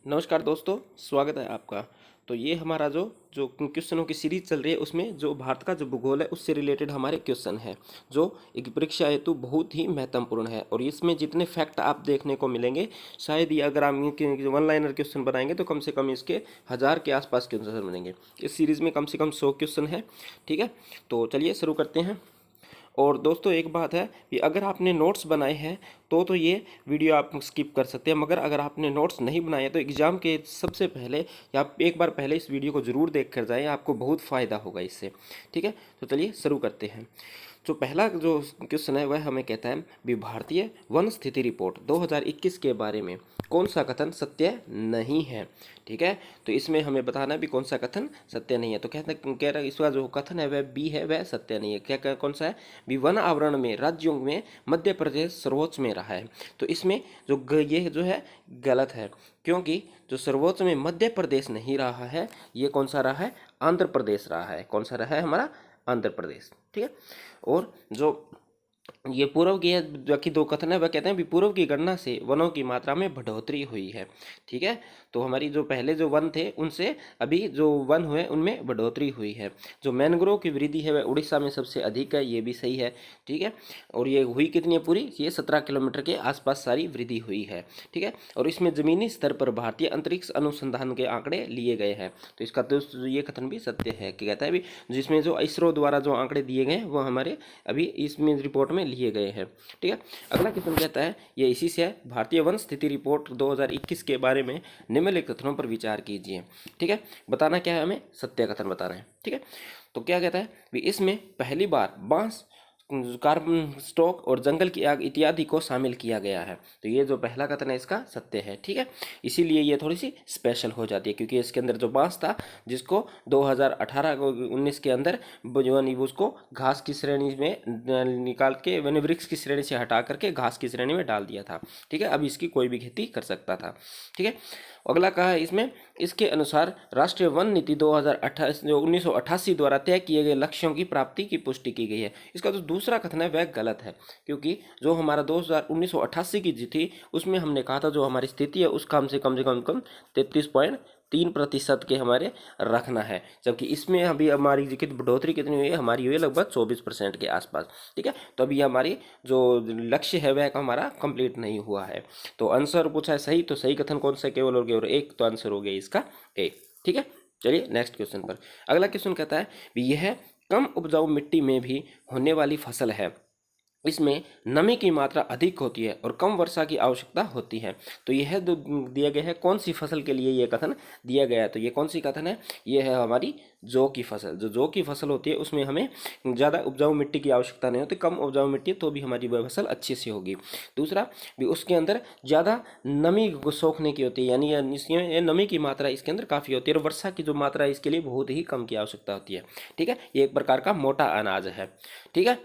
नमस्कार दोस्तों, स्वागत है आपका। तो ये हमारा जो जो क्वेश्चनों की सीरीज चल रही है उसमें जो भारत का जो भूगोल है उससे रिलेटेड हमारे क्वेश्चन है जो एक परीक्षा हेतु बहुत ही महत्वपूर्ण है। और इसमें जितने फैक्ट आप देखने को मिलेंगे, शायद ये अगर हम वन लाइनर क्वेश्चन बनाएंगे तो कम से कम इसके 1000 के आसपास क्वेश्चन बनेंगे। इस सीरीज में कम से कम 100 क्वेश्चन है। ठीक है, तो चलिए शुरू करते हैं। और दोस्तों एक बात है कि अगर आपने नोट्स बनाए हैं तो ये वीडियो आप स्किप कर सकते हैं, मगर अगर आपने नोट्स नहीं बनाए तो एग्ज़ाम के सबसे पहले या आप एक बार पहले इस वीडियो को ज़रूर देख कर जाएं, आपको बहुत फ़ायदा होगा इससे। ठीक है, तो चलिए शुरू करते हैं। जो पहला जो क्वेश्चन है वह हमें कहता है भी भारतीय वन स्थिति रिपोर्ट 2021 के बारे में कौन सा कथन सत्य नहीं है। ठीक है, तो इसमें हमें बताना है भी कौन सा कथन सत्य नहीं है। तो कह रहा है इसका जो कथन है वह बी है, वह सत्य नहीं है। कौन सा है भी वन आवरण में राज्यों में मध्य प्रदेश सर्वोच्च में रहा है। तो इसमें ये जो है गलत है, क्योंकि जो सर्वोच्च में मध्य प्रदेश नहीं रहा है, ये कौन सा रहा है, आंध्र प्रदेश रहा है। कौन सा रहा है हमारा, आंध्र प्रदेश। ठीक है, और जो ये पूर्व की जो कि दो कथन है वह कहते हैं भी पूर्व की गणना से वनों की मात्रा में बढ़ोतरी हुई है। ठीक है, तो हमारी जो पहले जो वन थे उनसे अभी जो वन हुए उनमें बढ़ोतरी हुई है। जो मैनग्रोव की वृद्धि है वह उड़ीसा में सबसे अधिक है, ये भी सही है। ठीक है, और ये हुई कितनी है पूरी, ये 17 किलोमीटर के आसपास सारी वृद्धि हुई है। ठीक है, और इसमें जमीनी स्तर पर भारतीय अंतरिक्ष अनुसंधान के आंकड़े लिए गए हैं। तो इसका तो ये कथन भी सत्य है कि कहता है भी जिसमें जो इसरो द्वारा जो आंकड़े दिए गए हैं वो हमारे अभी इसमें रिपोर्ट में लिए गए हैं। ठीक है, अगला क्वेश्चन कहता है ये इसी से है, भारतीय वन स्थिति रिपोर्ट 2021 के बारे में निम्नलिखित कथनों पर विचार कीजिए। ठीक है, बताना क्या है, हमें सत्य कथन बताना है। ठीक है, तो क्या कहता है भी इसमें पहली बार बांस, कार्बन स्टॉक और जंगल की आग इत्यादि को शामिल किया गया है। तो ये जो पहला कथन है इसका सत्य है। ठीक है, इसीलिए ये थोड़ी सी स्पेशल हो जाती है, क्योंकि इसके अंदर जो बांस था जिसको 2018-19 के अंदर उसको घास की श्रेणी में निकाल के वन वृक्ष की श्रेणी से हटा करके घास की श्रेणी में डाल दिया था। ठीक है, अब इसकी कोई भी खेती कर सकता था। ठीक है, अगला कहा है इसमें, इसके अनुसार राष्ट्रीय वन नीति 2028 जो 1988 द्वारा तय किए गए लक्ष्यों की प्राप्ति की पुष्टि की गई है। इसका जो दूसरा कथन है वह गलत है, क्योंकि जो हमारा 1988 की जी थी उसमें हमने कहा था जो हमारी स्थिति है उसका हमसे कम से कम 33.3% के हमारे रखना है, जबकि इसमें अभी हमारी बढ़ोतरी कितनी हुई है, हमारी हुई है लगभग 24% के आसपास। ठीक है, तो अभी हमारी जो लक्ष्य है वह हमारा कंप्लीट नहीं हुआ है। तो आंसर पूछा है सही, तो सही कथन कौन सा केवल और केवल एक, तो आंसर हो गया इसका ए। ठीक है, चलिए नेक्स्ट क्वेश्चन पर। अगला क्वेश्चन कहता है यह कम उपजाऊ मिट्टी में भी होने वाली फसल है, इसमें नमी की मात्रा अधिक होती है और कम वर्षा की आवश्यकता होती है। तो यह दिया गया है कौन सी फसल के लिए ये कथन दिया गया है। तो ये कौन सी कथन है, ये है हमारी जौ की फसल। जो जौ की फसल होती है उसमें हमें ज़्यादा उपजाऊ मिट्टी की आवश्यकता नहीं होती, कम उपजाऊ मिट्टी तो भी हमारी वह फसल अच्छी से होगी। दूसरा भी उसके अंदर ज़्यादा नमी को सोखने की होती है, यानी इसमें नमी की मात्रा इसके अंदर काफ़ी होती है और वर्षा की जो मात्रा है इसके लिए बहुत ही कम की आवश्यकता होती है। ठीक है, ये एक प्रकार का मोटा अनाज है। ठीक है,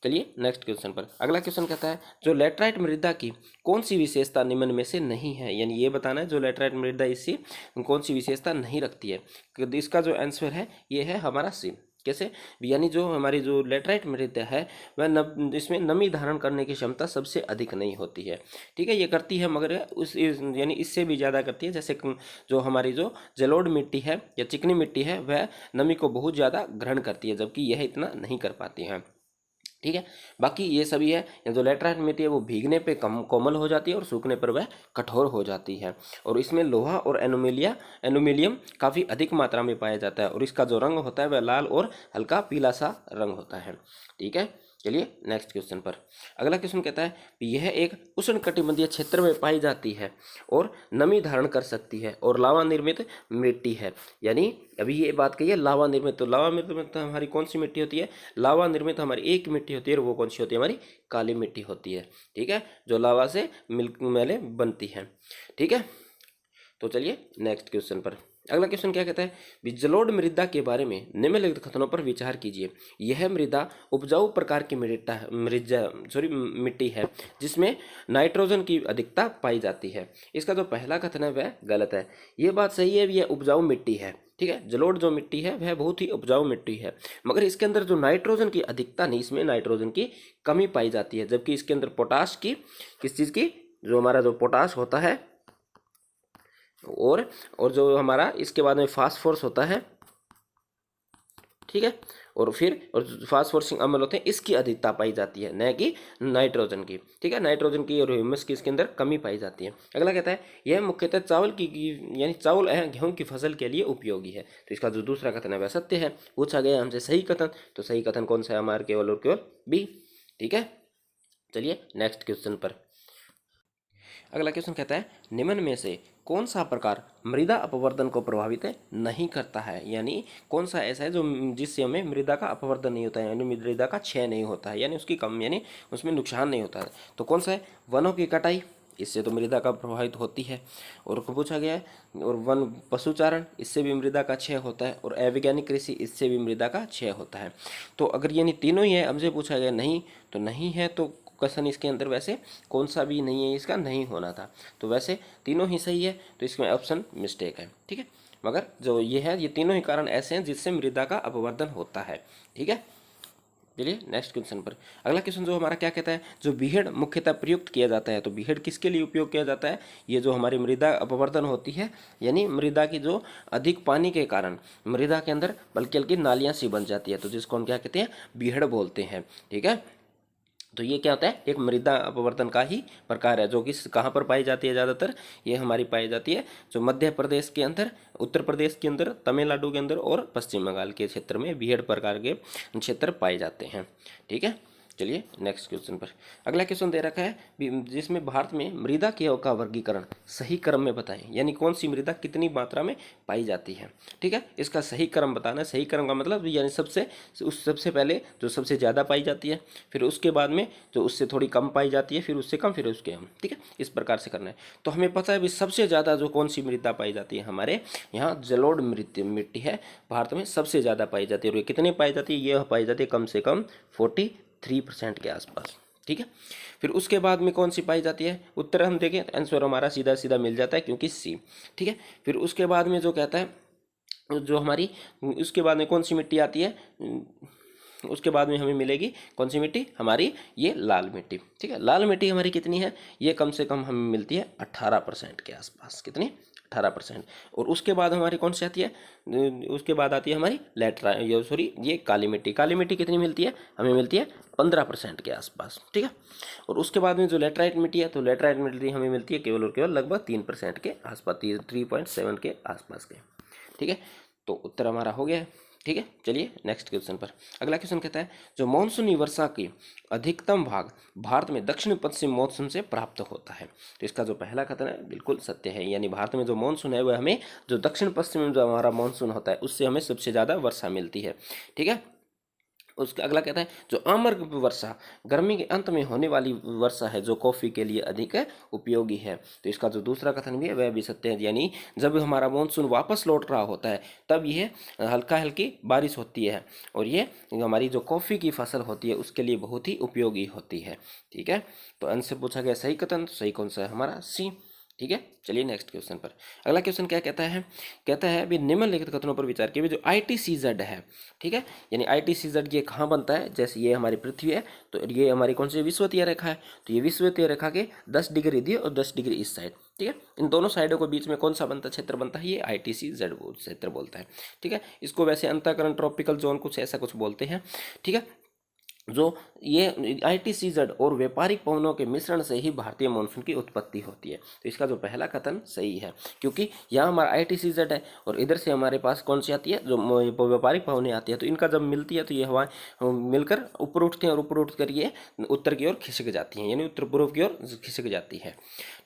चलिए नेक्स्ट क्वेश्चन पर। अगला क्वेश्चन कहता है जो लेटराइट मृदा की कौन सी विशेषता निम्न में से नहीं है, यानी ये बताना है जो लेटराइट मृदा इससे कौन सी विशेषता नहीं रखती है। इसका जो आंसर है ये है हमारा सी। कैसे, यानी जो हमारी जो लेटराइट मृदा है वह इसमें नमी धारण करने की क्षमता सबसे अधिक नहीं होती है। ठीक है, ये करती है मगर यानी इससे भी ज़्यादा करती है। जैसे जो हमारी जो जलोढ़ मिट्टी है या चिकनी मिट्टी है वह नमी को बहुत ज़्यादा ग्रहण करती है, जबकि यह इतना नहीं कर पाती है। ठीक है, बाकी ये सभी है, जो लेटराइट मिट्टी है वो भीगने पे कम कोमल हो जाती है और सूखने पर वह कठोर हो जाती है। और इसमें लोहा और एल्यूमिनियम काफ़ी अधिक मात्रा में पाया जाता है और इसका जो रंग होता है वह लाल और हल्का पीला सा रंग होता है। ठीक है, चलिए नेक्स्ट क्वेश्चन पर। अगला क्वेश्चन कहता है यह एक उष्णकटिबंधीय क्षेत्र में पाई जाती है और नमी धारण कर सकती है और लावा निर्मित मिट्टी है। यानी अभी ये बात कही है लावा निर्मित, तो लावा निर्मित हमारी कौन सी मिट्टी होती है, लावा निर्मित हमारी एक मिट्टी होती है और वो कौन सी होती है, हमारी काली मिट्टी होती है। ठीक है, जो लावा से मैले बनती है। ठीक है, तो चलिए नेक्स्ट क्वेश्चन पर। अगला क्वेश्चन क्या कहता है जलोढ़ मृदा के बारे में निम्नलिखित कथनों पर विचार कीजिए। यह मृदा उपजाऊ प्रकार की मिट्टी है जिसमें नाइट्रोजन की अधिकता पाई जाती है। इसका जो पहला कथन है वह गलत है। यह बात सही है, यह उपजाऊ मिट्टी है। ठीक है, जलोढ़ जो मिट्टी है वह बहुत ही उपजाऊ मिट्टी है, मगर इसके अंदर जो नाइट्रोजन की अधिकता नहीं, इसमें नाइट्रोजन की कमी पाई जाती है, जबकि इसके अंदर पोटाश की किस चीज़ की, जो हमारा जो पोटाश होता है और जो हमारा इसके बाद में फास्फोरस होता है, ठीक है, और फास्फोरसिंग अम्ल होते हैं, इसकी अधिकता पाई जाती है, न कि नाइट्रोजन की, ठीक है। नाइट्रोजन की और ह्यूमस की इसके अंदर कमी पाई जाती है। अगला कहता है यह मुख्यतः चावल की यानी चावल गेहूं की फसल के लिए उपयोगी है। तो इसका जो दूसरा कथन है वह सत्य है। पूछा गया हमसे सही कथन, तो सही कथन कौन सा है हमारा? केवल और केवल बी, ठीक है। चलिए नेक्स्ट क्वेश्चन पर। अगला क्वेश्चन कहता है निम्न में से कौन सा प्रकार मृदा अपवर्तन को प्रभावित नहीं करता है, यानी कौन सा ऐसा है जो जिससे हमें मृदा का अपवर्तन नहीं होता है, यानी मृदा का क्षय नहीं होता है, यानी उसकी कम यानी उसमें नुकसान नहीं होता है। तो कौन सा है? वनों की कटाई, इससे तो मृदा का प्रभावित होती है। और पूछा गया है और वन पशुचारण, इससे भी मृदा का क्षय होता है। और अवैज्ञानिक कृषि, इससे भी मृदा का क्षय होता है। तो अगर यानी तीनों ही है, हमसे पूछा गया नहीं, तो नहीं है, तो क्वेश्चन इसके अंदर वैसे कौन सा भी नहीं है, इसका नहीं होना था। तो वैसे तीनों ही सही है, तो इसमें ऑप्शन मिस्टेक है, ठीक है। मगर जो ये है, ये तीनों ही कारण ऐसे हैं जिससे मृदा का अपवर्तन होता है, ठीक है। चलिए नेक्स्ट क्वेश्चन पर। अगला क्वेश्चन जो हमारा क्या कहता है, जो बीहड़ मुख्यतः प्रयुक्त किया जाता है। तो बीहड़ किसके लिए उपयोग किया जाता है? ये जो हमारी मृदा अपवर्तन होती है, यानी मृदा की जो अधिक पानी के कारण मृदा के अंदर बल्कि हल्की नालियाँ सी बन जाती है, तो जिसको हम क्या कहते हैं? बीहड़ बोलते हैं, ठीक है। तो ये क्या होता है? एक मृदा अपवर्तन का ही प्रकार है, जो कि कहाँ पर पाई जाती है ज़्यादातर? ये हमारी पाई जाती है जो मध्य प्रदेश के अंदर, उत्तर प्रदेश के अंदर, तमिलनाडु के अंदर और पश्चिम बंगाल के क्षेत्र में बीहड़ प्रकार के क्षेत्र पाए जाते हैं, ठीक है। चलिए नेक्स्ट क्वेश्चन पर। अगला क्वेश्चन दे रखा है जिसमें भारत में मृदा का वर्गीकरण सही क्रम में बताएं, यानी कौन सी मृदा कितनी मात्रा में पाई जाती है, ठीक है। इसका सही क्रम बताना है। सही क्रम का मतलब यानी सबसे पहले जो सबसे ज़्यादा पाई जाती है, फिर उसके बाद में जो उससे थोड़ी कम पाई जाती है, फिर उससे कम, फिर उसके हम, ठीक है, इस प्रकार से करना है। तो हमें पता है भी सबसे ज़्यादा जो कौन सी मृदा पाई जाती है, हमारे यहाँ जलोढ़ मिट्टी है, भारत में सबसे ज़्यादा पाई जाती है। और ये कितने पाई जाती है? ये पाई जाती है कम से कम 43% के आसपास, ठीक है। फिर उसके बाद में कौन सी पाई जाती है? उत्तर हम देखें तो आंसर हमारा सीधा सीधा मिल जाता है, क्योंकि सी, ठीक है। फिर उसके बाद में जो कहता है जो हमारी उसके बाद में कौन सी मिट्टी आती है? उसके बाद में हमें मिलेगी कौन सी मिट्टी? हमारी ये लाल मिट्टी, ठीक है। लाल मिट्टी हमारी कितनी है? ये कम से कम हमें मिलती है 18% के आसपास। कितनी? 18%। और उसके बाद हमारी कौन सी आती है? उसके बाद आती है हमारी ये काली मिट्टी। काली मिट्टी कितनी मिलती है? हमें मिलती है 15% के आसपास, ठीक है। और उसके बाद में जो लेटराइट मिट्टी है, तो लेटराइट मिट्टी हमें मिलती है केवल और केवल लगभग 3% के आसपास, 3.7 के आसपास के, ठीक है। तो उत्तर हमारा हो गया है, ठीक है। चलिए नेक्स्ट क्वेश्चन पर। अगला क्वेश्चन कहता है जो मानसूनी वर्षा की अधिकतम भाग भारत में दक्षिण पश्चिम मानसून से प्राप्त होता है। तो इसका जो पहला कथन है बिल्कुल सत्य है, यानी भारत में जो मानसून है वह हमें जो दक्षिण पश्चिम में जो हमारा मानसून होता है उससे हमें सबसे ज़्यादा वर्षा मिलती है, ठीक है। उसका अगला कहता है जो आम्र वर्षा गर्मी के अंत में होने वाली वर्षा है, जो कॉफ़ी के लिए अधिक उपयोगी है। तो इसका जो दूसरा कथन भी है वह भी सत्य है, यानी जब हमारा मानसून वापस लौट रहा होता है तब यह हल्का हल्की बारिश होती है, और ये हमारी जो कॉफ़ी की फसल होती है उसके लिए बहुत ही उपयोगी होती है, ठीक है। तो आंसर पूछा गया सही कथन, तो सही कौन सा है? हमारा सी, ठीक है। चलिए नेक्स्ट क्वेश्चन पर। अगला क्वेश्चन क्या कहता है? कहता है अभी निम्नलिखित कथनों पर विचार किए, जो ITCZ है, ठीक है, यानी ITCZ ये कहाँ बनता है? जैसे ये हमारी पृथ्वी है, तो ये हमारी कौन सी विषुवतीय रेखा है? तो ये विषुवतीय रेखा के 10 डिग्री इधर और 10 डिग्री इस साइड, ठीक है। इन दोनों साइडों के बीच में कौन सा बनता क्षेत्र बनता है? ये ITCZ क्षेत्र बोलता है, ठीक है। इसको वैसे अंतःकरण ट्रॉपिकल जोन कुछ ऐसा कुछ बोलते हैं, ठीक है। जो ये ITCZ और व्यापारिक पवनों के मिश्रण से ही भारतीय मानसून की उत्पत्ति होती है। तो इसका जो पहला कथन सही है, क्योंकि यहाँ हमारा ITCZ है और इधर से हमारे पास कौन सी आती है? जो व्यापारिक पवनें आती है, तो इनका जब मिलती है तो ये हवाएं मिलकर ऊपर उठती हैं और ऊपर उठ कर ये उत्तर की ओर खिसक जाती हैं, यानी उत्तर पूर्व की ओर खिसक जाती है,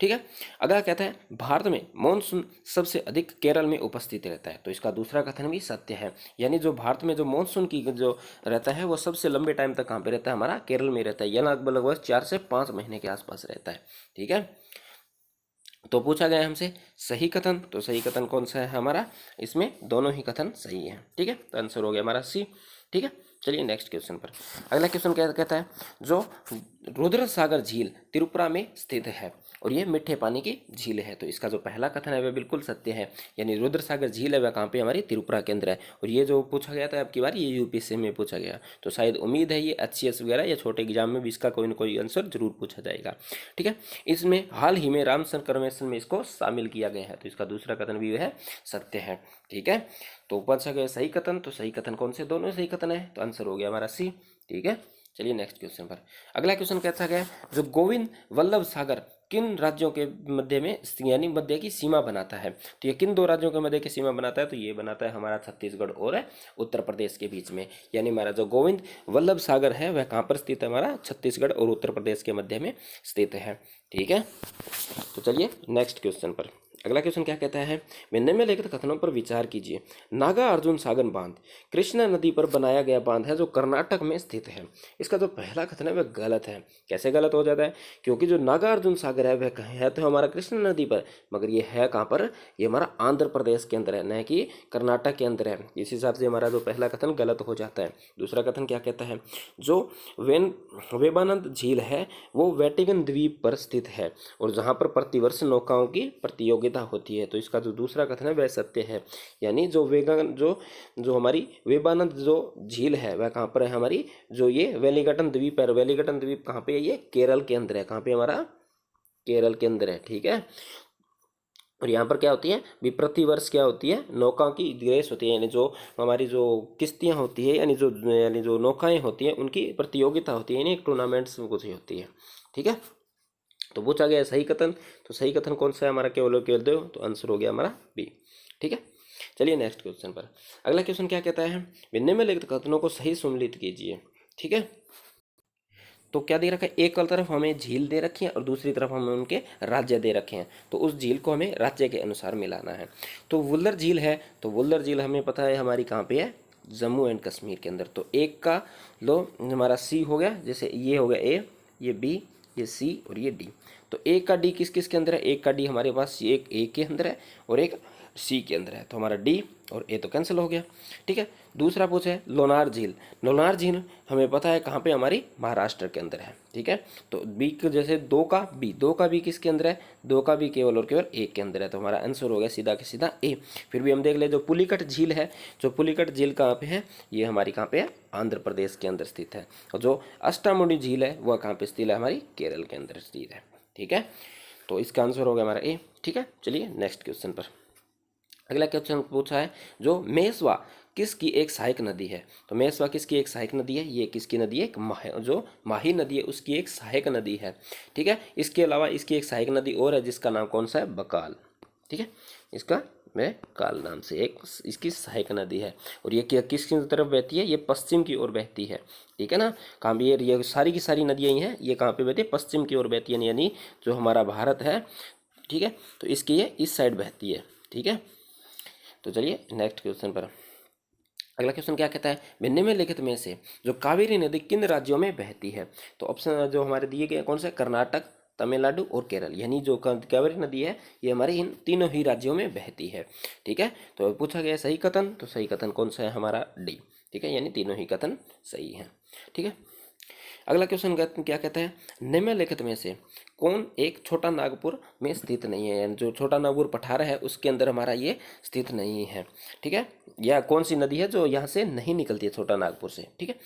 ठीक है। अगला कहता है भारत में मानसून सबसे अधिक केरल में उपस्थित रहता है। तो इसका दूसरा कथन भी सत्य है, यानी जो भारत में जो मानसून की जो रहता है वो सबसे लंबे टाइम तक कहाँ पे रहता है? हमारा केरल में रहता है, यह लगभग 4 से 5 महीने के आसपास रहता है, ठीक है। तो पूछा गया हमसे सही कथन, तो सही कथन कौन सा है हमारा? इसमें दोनों ही कथन सही है, ठीक है। तो आंसर हो गया हमारा सी, ठीक है। चलिए नेक्स्ट क्वेश्चन पर। अगला क्वेश्चन क्या कहता है जो रुद्र सागर झील त्रिपुरा में स्थित है और ये मीठे पानी की झील है। तो इसका जो पहला कथन है वह बिल्कुल सत्य है, यानी रुद्र सागर झील है वह कहाँ पे हमारी त्रिपुरा के अंदर है। और ये जो पूछा गया था अब की बार ये यूपीएससी में पूछा गया, तो शायद उम्मीद है ये एचसीएस वगैरह या छोटे एग्जाम में भी इसका कोई ना कोई आंसर जरूर पूछा जाएगा। ठीक है, इसमें हाल ही में रामशंकर मिशन में इसको शामिल किया गया है, तो इसका दूसरा कथन भी वह सत्य है। ठीक है, तो पूछा गया सही कथन, तो सही कथन कौन से, दोनों सही कथन है, तो आंसर हो गया हमारा सी। ठीक है, चलिए नेक्स्ट क्वेश्चन पर। अगला क्वेश्चन कहता गया जो गोविंद वल्लभ सागर किन राज्यों के मध्य में यानी मध्य की सीमा बनाता है, तो ये किन दो राज्यों के मध्य की सीमा बनाता है, तो ये बनाता है हमारा छत्तीसगढ़ और उत्तर प्रदेश के बीच में। यानी हमारा जो गोविंद वल्लभ सागर है वह कहाँ पर स्थित है, हमारा छत्तीसगढ़ और उत्तर प्रदेश के मध्य में स्थित है। ठीक है, तो चलिए नेक्स्ट क्वेश्चन पर। अगला क्वेश्चन क्या कहता है, निम्नलिखित कथनों पर विचार कीजिए। नागा अर्जुन सागर बांध कृष्णा नदी पर बनाया गया बांध है जो कर्नाटक में स्थित है। इसका जो पहला कथन है वह गलत है। कैसे गलत हो जाता है, क्योंकि जो नागा अर्जुन सागर है वह है तो हमारा कृष्णा नदी पर, मगर ये है कहाँ पर, ये हमारा आंध्र प्रदेश के अंदर है, न कि कर्नाटक के अंदर है। इस हिसाब से हमारा जो पहला कथन गलत हो जाता है। दूसरा कथन क्या कहता है, जो वेबानंद झील है वो वेटिकन द्वीप पर स्थित है और जहाँ पर प्रतिवर्ष नौकाओं की प्रतियोगिता होती है। तो इसका जो दूसरा कथन है वह सत्य है, यानी जो जो हमारी वेबानंद जो झील है वह कहाँ पर है, हमारी जो ये वेलिंगटन द्वीप है। वेलिंगटन द्वीप कहाँ पे है, ये केरल के अंदर है। कहाँ पे, हमारा केरल के अंदर है। ठीक है, और यहाँ पर क्या होती है भी, प्रतिवर्ष क्या होती है, नौका की रेस होती है, यानी जो हमारी जो किश्तियाँ होती है यानी जो नौकाएं होती हैं उनकी प्रतियोगिता होती है, यानी एक टूर्नामेंट्स कुछ ही होती है। ठीक है, तो पूछा गया सही कथन, तो सही कथन कौन सा है हमारा, केवल केवल दो, तो आंसर हो गया हमारा बी। ठीक है, चलिए नेक्स्ट क्वेश्चन पर। अगला क्वेश्चन क्या कहता है, निम्नलिखित कथनों को सही सम्मिलित कीजिए। ठीक है, तो क्या दे रखा है, एक तरफ हमें झील दे रखी है और दूसरी तरफ हमें उनके राज्य दे रखे हैं, तो उस झील को हमें राज्य के अनुसार मिलाना है। तो वुल्लर झील है, तो वुल्लर झील हमें पता है हमारी कहाँ पे है, जम्मू एंड कश्मीर के अंदर। तो एक का लो हमारा सी हो गया, जैसे ये हो गया ए, ये बी, ये सी और ये डी। तो एक का डी किस किस के अंदर है, एक का डी हमारे पास एक ए के अंदर है और एक सी के अंदर है, तो हमारा डी और ए तो कैंसिल हो गया। ठीक है, दूसरा पूछा है लोनार झील। लोनार झील हमें पता है कहाँ पे, हमारी महाराष्ट्र के अंदर है। ठीक है, तो बी के जैसे दो का बी किसके अंदर है, दो का बी केवल और केवल एक के अंदर है, तो हमारा आंसर हो गया सीधा के सीधा ए। फिर भी हम देख ले जो पुलिकट झील है, जो पुलिकट झील कहाँ पे है, ये हमारी कहाँ पे है, आंध्र प्रदेश के अंदर स्थित है। और जो अष्टामुडी झील है वह कहाँ पे स्थित है, हमारी केरल के अंदर स्थित है। ठीक है, तो इसका आंसर हो गया हमारा ए। ठीक है, चलिए नेक्स्ट क्वेश्चन पर। अगला क्वेश्चन पूछा है जो मेसवा किसकी एक सहायक नदी है, तो मेसवा किसकी एक सहायक नदी है, ये किसकी नदी है, एक जो माही नदी है उसकी एक सहायक नदी है। ठीक है, इसके अलावा इसकी एक सहायक नदी और है जिसका नाम कौन सा है, बकाल। ठीक है, इसका काल नाम से एक इसकी सहायक नदी है और ये किसकी तरफ बहती है, ये पश्चिम की ओर बहती है। ठीक है ना, कहाँ भी ये सारी की सारी नदियाँ ही हैं, ये कहाँ पे बहती है, पश्चिम की ओर बहती है, यानी जो हमारा भारत है। ठीक है, तो इसकी ये इस साइड बहती है। ठीक है, तो चलिए नेक्स्ट क्वेश्चन पर। अगला क्वेश्चन क्या कहता है, निम्नलिखित में से जो कावेरी नदी किन राज्यों में बहती है, तो ऑप्शन जो हमारे दिए गए कौन से, कर्नाटक, तमिलनाडु और केरल, यानी जो कावेरी नदी है ये हमारे इन तीनों ही राज्यों में बहती है। ठीक है, तो पूछा गया सही कथन, तो सही कथन कौन सा है, हमारा डी। ठीक है, यानी तीनों ही कथन सही हैं। ठीक है, अगला क्वेश्चन क्या कहता है, निम्नलिखित में से कौन एक छोटा नागपुर में स्थित नहीं है, जो छोटा नागपुर पठार है उसके अंदर हमारा ये स्थित नहीं है। ठीक है, या कौन सी नदी है जो यहाँ से नहीं निकलती है छोटा नागपुर से। ठीक है,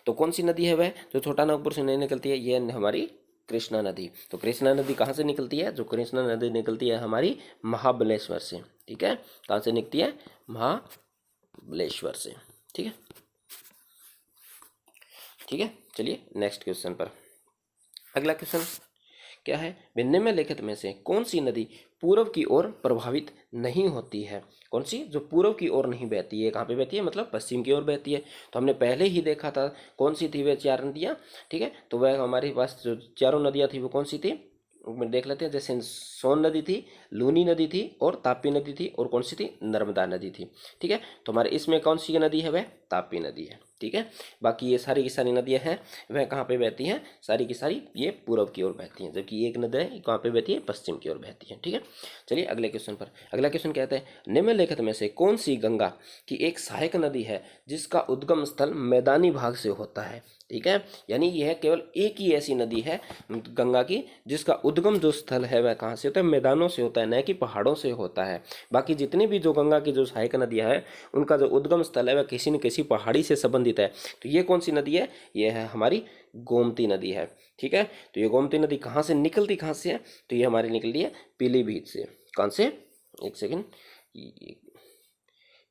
तो कौन सी नदी है वह जो छोटा नागपुर से नहीं निकलती है, ये हमारी कृष्णा नदी। तो कृष्णा नदी कहाँ से निकलती है, जो कृष्णा नदी निकलती है हमारी महाबलेश्वर से। ठीक है, कहाँ से निकलती है, महाबलेश्वर से। ठीक है, ठीक है, चलिए नेक्स्ट क्वेश्चन पर। अगला क्वेश्चन क्या है, निम्नलिखित में से कौन सी नदी पूर्व की ओर प्रभावित नहीं होती है, कौन सी जो पूर्व की ओर नहीं बहती है, कहाँ पे बहती है, मतलब पश्चिम की ओर बहती है। तो हमने पहले ही देखा था कौन सी थी वह चार नदियाँ। ठीक है, तो वह हमारे पास जो चारों नदियाँ थी वो कौन सी थी, देख लेते हैं। जैसे सोन नदी थी, लूनी नदी थी और तापी नदी थी, और कौन सी थी, नर्मदा नदी थी। ठीक है, तो हमारे इसमें कौन सी नदी है, वह तापी नदी है। ठीक है। बाकी ये सारी की सारी नदियाँ हैं वह कहाँ पे बहती हैं, सारी की सारी ये पूर्व की ओर बहती हैं, जबकि एक नदी है कहाँ पे बहती है, पश्चिम की ओर बहती है। ठीक है, चलिए अगले क्वेश्चन पर। अगला क्वेश्चन कहते हैं निम्नलिखित में से कौन सी गंगा की एक सहायक नदी है जिसका उद्गम स्थल मैदानी भाग से होता है। ठीक है, यानी यह केवल एक ही ऐसी नदी है गंगा की जिसका उद्गम जो स्थल है वह कहाँ से होता है, मैदानों से होता है, न कि पहाड़ों से होता है। बाकी जितनी भी जो गंगा की जो सहायक नदियाँ हैं उनका जो उद्गम स्थल है वह किसी न किसी पहाड़ी से संबंधित है। तो ये कौन सी नदी है, ये है हमारी गोमती नदी है। ठीक है, तो ये गोमती नदी कहाँ से निकलती, कहाँ से है, तो ये हमारी निकलती है पीलीभीत से। कौन से, एक सेकेंड,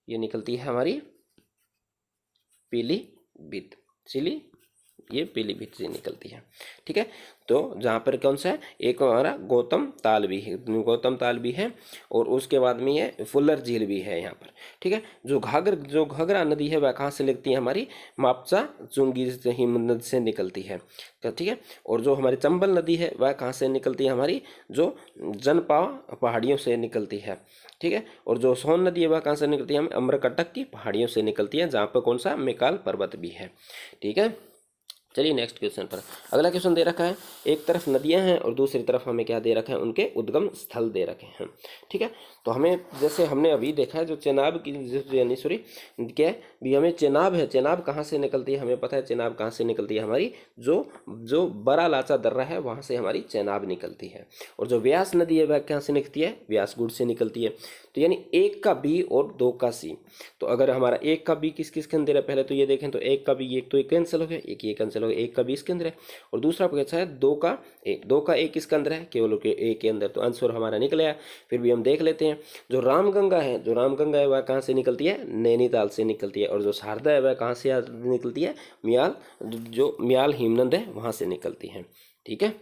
ये निकलती है हमारी पीलीभीत, चलिए ये पीलीभीत से निकलती है। ठीक है, तो जहाँ पर कौन सा है, एक हमारा गौतम ताल भी है, गौतम ताल भी है, और उसके बाद में ये फुल्लर झील भी है यहाँ पर। ठीक है, जो घाघरा नदी है वह कहाँ से लगती है, हमारी मापचा चुंगी हिमनद से निकलती है। ठीक है, और जो हमारी चंबल नदी है वह कहाँ से निकलती है, हमारी जो जनपाव पहाड़ियों से निकलती है। ठीक है, और जो सोन नदी है वह कहाँ से निकलती है, हमें अम्रकटक की पहाड़ियों से निकलती है, जहाँ पर कौन सा, मैकाल पर्वत भी है। ठीक है, चलिए नेक्स्ट क्वेश्चन पर। अगला क्वेश्चन दे रखा है, एक तरफ नदियां हैं और दूसरी तरफ हमें क्या दे रखा है, उनके उद्गम स्थल दे रखे हैं। ठीक है, तो हमें जैसे हमने अभी देखा है जो चेनाब की, यानी सॉरी क्या है भी, हमें चेनाब है, चेनाब कहाँ से निकलती है, हमें पता है चेनाब कहाँ से निकलती है, हमारी जो बड़ा लाचा दर्रा है वहाँ से हमारी चेनाब निकलती है। और जो व्यास नदी है वह कहाँ से निकलती है, व्यासगुड़ से निकलती है। तो यानी एक का बी और दो का सी। तो अगर हमारा एक का बी किस किस के अंदर है, पहले तो ये देखें तो एक का बी, एक तो एक कैंसिल हो गया, एक ये कैंसिल हो गया, एक का बी इसके अंदर है, और दूसरा कैसा है, दो का एक किसके अंदर है, केवल के एक के अंदर। तो आंसर हमारा निकल आया। फिर भी हम देख लेते हैं, जो रामगंगा है वह कहाँ से निकलती है, नैनीताल से निकलती है, और जो शारदा है वह कहाँ से निकलती है, म्याल हिमनद है वहाँ से निकलती है। ठीक है,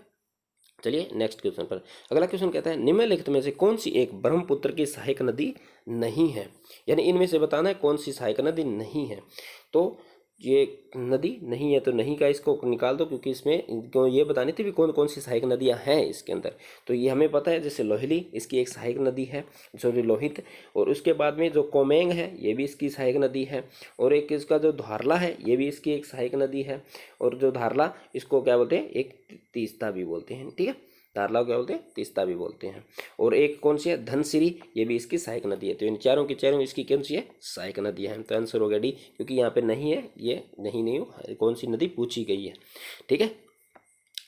चलिए नेक्स्ट क्वेश्चन पर। अगला क्वेश्चन कहता है निम्नलिखित में से कौन सी एक ब्रह्मपुत्र की सहायक नदी नहीं है, यानी इनमें से बताना है कौन सी सहायक नदी नहीं है। तो ये नदी नहीं है, तो नहीं का इसको निकाल दो, क्योंकि इसमें ये बतानी थी भी कौन कौन सी सहायक नदियां हैं इसके अंदर। तो ये हमें पता है, जैसे लोहिली इसकी एक सहायक नदी है, जो लोहित, और उसके बाद में जो कोमेंग है ये भी इसकी सहायक नदी है, और एक इसका जो धारला है ये भी इसकी एक सहायक नदी है, और जो धारला इसको क्या बोलते हैं, एक तीस्ता भी बोलते हैं। ठीक है, धारला क्या बोलते हैं, तीस्ता भी बोलते हैं। और एक कौन सी है, धनसिरी, ये भी इसकी सहायक नदी है। तो इन चारों की चारों इसकी कौन सी है, सहायक नदी है। तो आंसर हो गया डी, क्योंकि यहाँ पे नहीं है, ये नहीं हो कौन सी नदी पूछी गई है। ठीक है,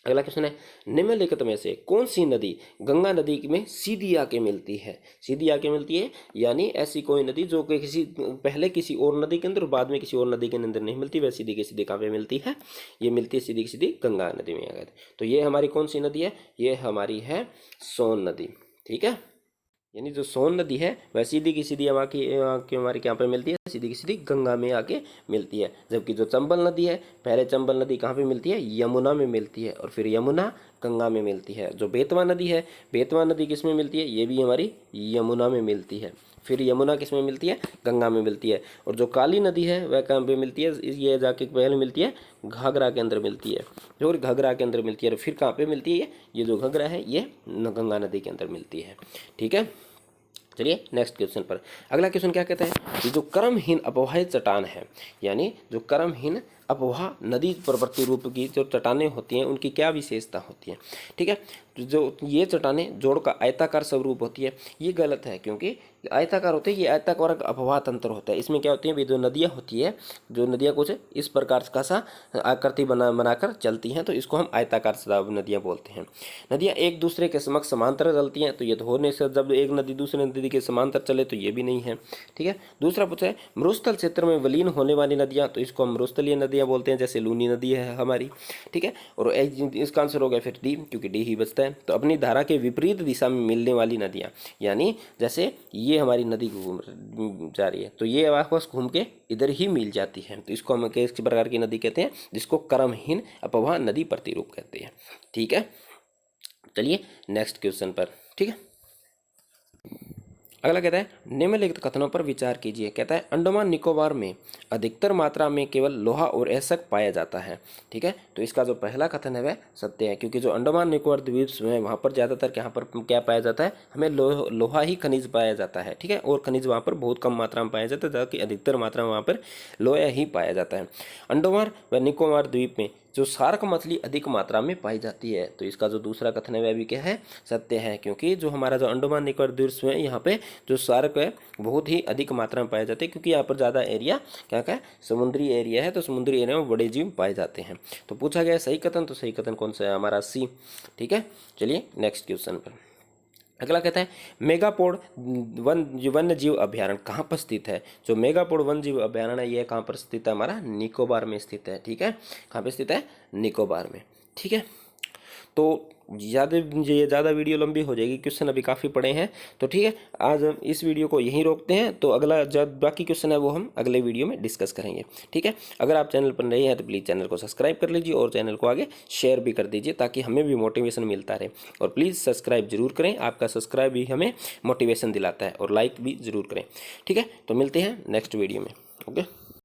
अगला क्वेश्चन है निम्नलिखित में से कौन सी नदी गंगा नदी में सीधी आके मिलती है, सीधी आके मिलती है, यानी ऐसी कोई नदी जो कि पहले किसी और नदी के अंदर और बाद में किसी और नदी के अंदर नहीं मिलती, वह सीधी की सीधी कहाँ पे मिलती है, ये मिलती है सीधी की सीधी गंगा नदी में आकर। तो ये हमारी कौन सी नदी है, ये हमारी है सोन नदी। ठीक है, यानी जो सोन नदी है वह सीधी की सीधी हमारे यहाँ पे मिलती है, सीधी की सीधी गंगा में आके मिलती है। जबकि जो चंबल नदी है, पहले चंबल नदी कहाँ पे मिलती है, यमुना में मिलती है, और फिर यमुना गंगा में मिलती है। जो बेतवा नदी है, बेतवा नदी किस में मिलती है, ये भी हमारी यमुना में मिलती है। फिर यमुना किस में मिलती है, गंगा में मिलती है। और जो काली नदी है वह कहाँ पे मिलती है, ये जाके पहले मिलती है घाघरा के अंदर मिलती है, जो घाघरा के अंदर मिलती है, और फिर कहाँ पे मिलती है, ये जो घाघरा है ये गंगा नदी के अंदर मिलती है। ठीक है, चलिए नेक्स्ट क्वेश्चन पर। अगला क्वेश्चन क्या कहता है कि जो कर्महीन अपवाहित चट्टान है, यानी जो कर्महीन अपवाह नदी प्रवृत्ति रूप की जो चट्टानें होती हैं उनकी क्या विशेषता होती है। ठीक है, जो ये चट्टानें जोड़ का आयताकार स्वरूप होती है, ये गलत है, क्योंकि आयताकार होते हैं, ये आयताकार अपवाह तंत्र होता है। इसमें क्या होती है, जो नदियाँ होती है, जो नदियाँ कुछ इस प्रकार का सा आकृति बनाकर चलती हैं, तो इसको हम आयताकार नदियाँ बोलते हैं। नदियाँ एक दूसरे के समक्ष समांतर चलती हैं, तो ये तो होने से जब एक नदी दूसरे नदी के समांतर चले तो ये भी नहीं है। ठीक है, दूसरा पूछा है मरुस्थल क्षेत्र में विलीन होने वाली नदियाँ, तो इसको हम मरुस्थलीय नदियाँ बोलते हैं, जैसे लूनी नदी है हमारी। ठीक है, और इसका आंसर हो गया फिर डी, क्योंकि डी ही बचता है। तो अपनी धारा के विपरीत दिशा में मिलने वाली नदियाँ, यानी जैसे ये हमारी नदी घूम जा रही है तो ये वापस घूम के इधर ही मिल जाती है, तो इसको हम किस प्रकार की नदी कहते हैं, जिसको कर्महीन अपवाह नदी प्रतिरूप कहते हैं। ठीक है, चलिए नेक्स्ट क्वेश्चन पर। ठीक है, अगला कहता है निम्नलिखित कथनों पर विचार कीजिए। कहता है अंडमान निकोबार में अधिकतर मात्रा में केवल लोहा और एसक पाया जाता है। ठीक है, तो इसका जो पहला कथन है वह सत्य है, क्योंकि जो अंडमान निकोबार द्वीप में वहाँ पर ज़्यादातर यहाँ पर क्या पाया जाता है, हमें लोहा ही खनिज पाया जाता है। ठीक है, और खनिज वहाँ पर बहुत कम मात्रा में पाया जाता है, जबकि अधिकतर मात्रा में वहाँ पर लोहा ही पाया जाता है। अंडमान व निकोबार द्वीप में जो शार्क मछली अधिक मात्रा में पाई जाती है। तो इसका जो दूसरा कथन है वह भी क्या है, सत्य है, क्योंकि जो हमारा जो अंडमान निकोबार द्वीप में यहाँ पे जो शार्क है बहुत ही अधिक मात्रा में पाए जाते हैं, क्योंकि यहाँ पर ज़्यादा एरिया क्या है, समुद्री एरिया है, तो समुद्री एरिया में बड़े जीव पाए जाते हैं। तो पूछा गया सही कथन, तो सही कथन कौन सा है, हमारा सी। ठीक है, चलिए नेक्स्ट क्वेश्चन पर। अगला कहता है मेगापोड वन्य जीव अभ्यारण्य कहाँ पर स्थित है। जो मेगापोड वन्य जीव अभ्यारण्य है, यह कहाँ पर स्थित है, हमारा निकोबार में स्थित है। ठीक है, कहाँ पे स्थित है, निकोबार में। ठीक है, तो ज़्यादा वीडियो लंबी हो जाएगी, क्वेश्चन अभी काफ़ी पड़े हैं। तो ठीक है, आज हम इस वीडियो को यहीं रोकते हैं, तो अगला जब बाकी क्वेश्चन है वो हम अगले वीडियो में डिस्कस करेंगे। ठीक है, अगर आप चैनल पर नए हैं तो प्लीज़ चैनल को सब्सक्राइब कर लीजिए और चैनल को आगे शेयर भी कर दीजिए, ताकि हमें भी मोटिवेशन मिलता रहे। और प्लीज़ सब्सक्राइब जरूर करें, आपका सब्सक्राइब भी हमें मोटिवेशन दिलाता है, और लाइक भी ज़रूर करें। ठीक है, तो मिलते हैं नेक्स्ट वीडियो में। ओके।